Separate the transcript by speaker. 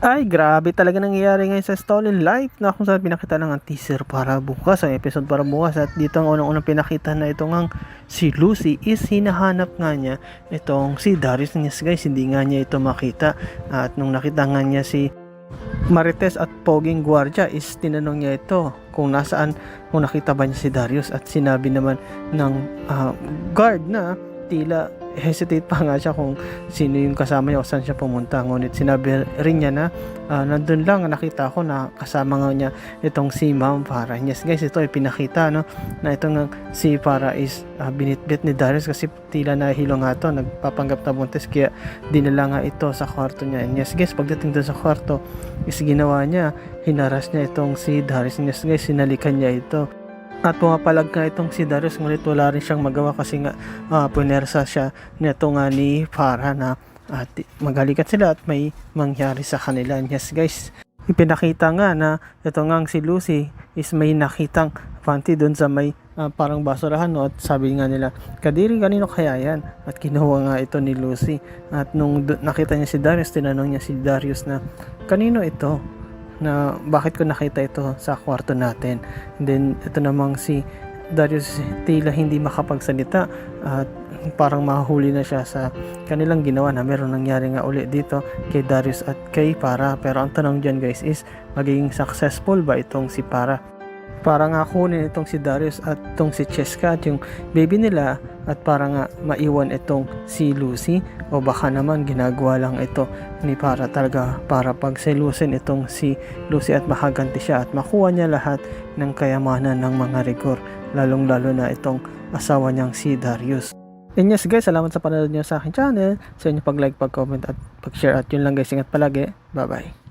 Speaker 1: Ay, grabe talaga nangyayari ngayon sa Stolen Life na kung saan pinakita lang ang teaser para bukas, ang episode para bukas. At dito ang unang-unang pinakita na ito ngang si Lucy is hinahanap nga niya itong si Darius. Yes guys, hindi nga niya ito makita. At nung nakita nga niya si Marites at Poging Guardia is tinanong niya ito kung nasaan, kung nakita ba niya si Darius. At sinabi naman ng guard na tila hesitate pa nga siya kung sino yung kasama niya o saan siya pumunta. Ngunit sinabi rin niya na nandun lang, nakita ko na kasama nga niya itong si Ma'am Farah. Yes guys, ito ay pinakita no, na itong si Farah is binitbit ni Darius kasi tila nahilo nga ito, nagpapanggap na buntis, kaya dinala nga ito sa kwarto niya. And yes guys, pagdating doon sa kwarto is ginawa niya, hinaras niya itong si Darius. And yes guys, sinalikan niya ito. At pumapalag nga itong si Darius, ngunit wala rin siyang magawa kasi nga punersa siya nito nga ni Farah na magalikat sila at may mangyari sa kanila. Yes guys, ipinakita nga na ito nga si Lucy is may nakitang panty doon sa may parang basurahan, no? At sabi nga nila, Kadiri, kanino kaya yan? At kinuha nga ito ni Lucy. At nung nakita niya si Darius, tinanong niya si Darius na kanino ito, na bakit ko nakita ito sa kwarto natin. And then ito namang si Darius tila hindi makapagsalita at parang mahuli na siya sa kanilang ginawa na meron nangyari nga uli dito kay Darius at kay Farah. Pero ang tanong dyan guys is, magiging successful ba itong si Farah para nga kunin itong si Darius at itong si Cheska at yung baby nila, at para nga maiwan itong si Lucy, o baka naman ginagawa lang ito ni Farah talaga para pagselusin itong si Lucy at makaganti siya at makuha niya lahat ng kayamanan ng mga rigor, lalong lalo na itong asawa niyang si Darius. And yes guys, salamat sa panonood niyo sa aking channel, sa inyo pag-like, pag-comment at pag-share, at yun lang guys, ingat palagi, bye bye.